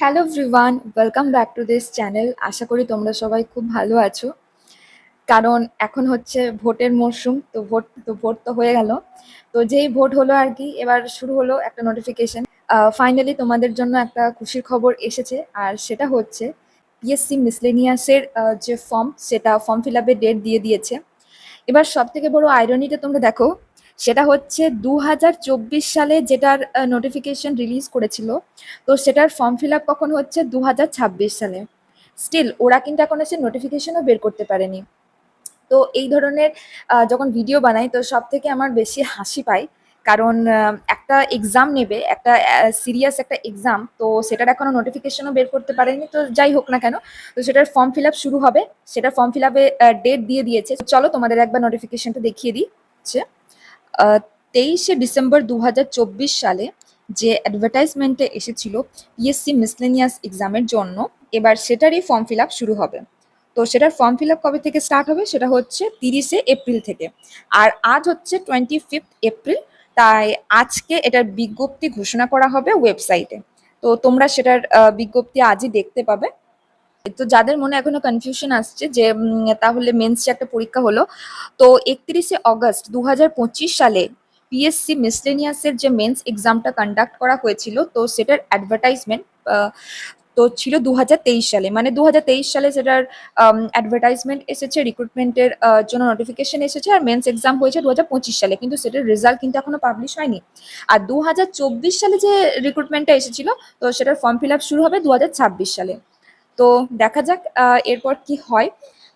Hello everyone, welcome back to this channel. আশা করি তোমরা সবাই খুব ভালো আছো। কারণ এখন হচ্ছে ভোটের মরশুম, তো ভোট তো হয়ে গেল। তো যেই ভোট হলো আর কি, এবার শুরু হলো একটা নোটিফিকেশন। ফাইনালি তোমাদের জন্য একটা খুশির খবর এসেছে, আর সেটা হচ্ছে পিএসসি মিসলেনিয়াসের যে সেটা ফর্ম ফিল আপের ডেট দিয়ে দিয়েছে। এবার সব থেকে বড় আইরনিটা তোমরা দেখো, সেটা হচ্ছে 2024 সালে যেটার নোটিফিকেশন রিলিজ করেছিল, তো সেটার ফর্ম ফিল আপ কখন হচ্ছে 2026 সালে। স্টিল ওরা কিন্তু এখন এসে নোটিফিকেশনও বের করতে পারেনি। তো এই ধরনের যখন ভিডিও বানাই, তো সব থেকে আমার বেশি হাসি পায়। কারণ একটা এক্সাম নেবে, একটা সিরিয়াস একটা এক্সাম, তো সেটার এখনো নোটিফিকেশনও বের করতে পারেনি। তো যাই হোক না কেন, তো সেটার ফর্ম ফিল আপ শুরু হবে, সেটা ফর্ম ফিল আপে ডেট দিয়ে দিয়েছে। চলো তোমাদের একবার নোটিফিকেশনটা দেখিয়ে দিই। হচ্ছে 23শে ডিসেম্বর 2024 সালে যে অ্যাডভার্টাইজমেন্টে এসেছিল পিএসসি মিসলেনিয়াস এক্সামের জন্য, এবার সেটারই ফর্ম ফিল আপ শুরু হবে। তো সেটার ফর্ম ফিল আপ কবে থেকে স্টার্ট হবে, সেটা হচ্ছে 30শে এপ্রিল থেকে। আর আজ হচ্ছে 25 এপ্রিল, তাই আজকে এটার বিজ্ঞপ্তি ঘোষণা করা হবে ওয়েবসাইটে। তো তোমরা সেটার বিজ্ঞপ্তি আজই দেখতে পাবে। তো যাদের মনে এখনো কনফিউশন আসছে যে তাহলে মেন্স যে একটা পরীক্ষা হলো, তো 31শে অগস্ট 2025 সালে পিএসসি মিসলেনিয়াসের যে মেন্স এক্সামটা কন্ডাক্ট করা হয়েছিল, তো সেটার অ্যাডভার্টাইজমেন্ট তো ছিল 2023 সালে। মানে 2023 সালে সেটার অ্যাডভার্টাইজমেন্ট এসেছে, রিক্রুটমেন্টের জন্য নোটিফিকেশন এসেছে, আর মেন্স এক্সাম হয়েছে 2025 সালে, কিন্তু সেটার রেজাল্ট কিন্তু এখনো পাবলিশ হয়নি। আর 2024 সালে যে রিক্রুটমেন্টটা এসেছিল, তো সেটার ফর্ম ফিল আপ শুরু হবে 2026 সালে। তো দেখা যাক এরপর কি হয়।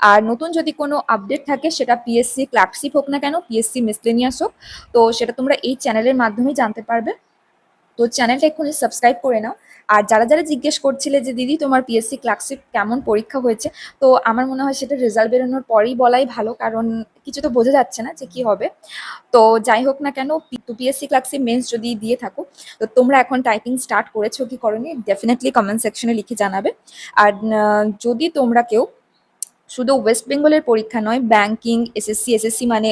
আর নতুন যদি কোনো আপডেট থাকে, সেটা পিএসসি ক্লার্কশিপ হোক না কেন, পিএসসি মিসলেনিয়াস হোক, তো সেটা তোমরা এই চ্যানেলের মাধ্যমেই জানতে পারবে। তো চ্যানেলটা এক্ষুনি সাবস্ক্রাইব করে নাও। আর যারা যারা জিজ্ঞেস করছিলে যে দিদি তোমার পিএসসি ক্লার্কশিপ কেমন পরীক্ষা হয়েছে, তো আমার মনে হয় সেটা রেজাল্ট বেরোনোর পরেই বলাই ভালো, কারণ কিছু তো বোঝা যাচ্ছে না যে কি হবে। তো যাই হোক না কেন, পিএসসি ক্লার্কশিপ মেন্স যদি দিয়ে থাকো, তো তোমরা এখন টাইপিং স্টার্ট করেছো কি করনি, ডেফিনেটলি কমেন্ট সেকশনে লিখে জানাবে। আর যদি তোমরা কেউ শুধু ওয়েস্ট বেঙ্গলের পরীক্ষা নয়, ব্যাংকিং, এসএসসি মানে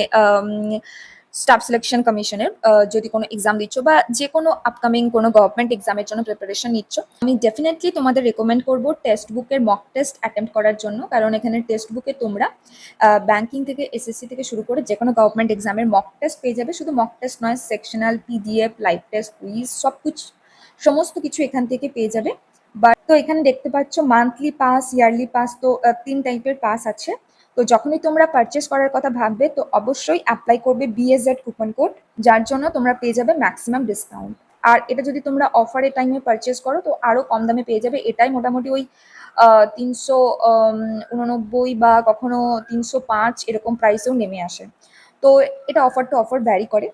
স্টাফ সিলেকশন কমিশনের যদি কোনো এক্সাম দিচ্ছ, বা যে কোনো আপকামিং কোনো গভর্নমেন্ট এক্সামের জন্য প্রিপারেশন নিচ্ছ, আমি ডেফিনেটলি তোমাদের রেকমেন্ড করবো টেক্সট বুকের মক টেস্ট অ্যাটেম্প করার জন্য। কারণ এখানে টেক্সট বুকে তোমরা ব্যাংকিং থেকে এসএসসি থেকে শুরু করে যে কোনো গভর্নমেন্ট এক্সামের মক টেস্ট পেয়ে যাবে। শুধু মক টেস্ট নয়, sectional, PDF, live test, quiz, সমস্ত কিছু এখান থেকে পেয়ে যাবে। বাট তো এখানে দেখতে পাচ্ছ মান্থলি পাস, ইয়ারলি পাস, তো 3 টাইপের পাস আছে। তো যখনই তোমরা পারচেস করার কথা ভাববে, তো অবশ্যই অ্যাপ্লাই করবে বিএজেড কুপন কোড, যার জন্য তোমরা পেয়ে যাবে ম্যাক্সিমাম ডিসকাউন্ট। আর এটা যদি তোমরা অফারের টাইমে পারচেস করো, তো আরো কম দামে পেয়ে যাবে। এটাই মোটামুটি ওই 389 বা কখনো 305 এরকম প্রাইসেও নেমে আসে। তো এটা অফার টু অফার ভ্যারি করে।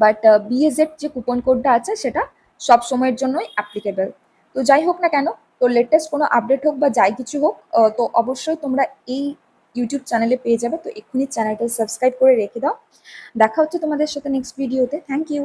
বাট বিএজেড যে কুপন কোডটা আছে, সেটা সব সময়ের জন্যই অ্যাপ্লিকেবল। তো যাই হোক না কেন, তো লেটেস্ট কোনো আপডেট হোক বা যাই কিছু হোক, তো অবশ্যই তোমরা এই ইউটিউব চ্যানেলে পেয়ে যাবে। তো এক্ষুনি চ্যানেলটা সাবস্ক্রাইব করে রেখে দাও। দেখা হচ্ছে তোমাদের সাথে নেক্সট ভিডিওতে। Thank you.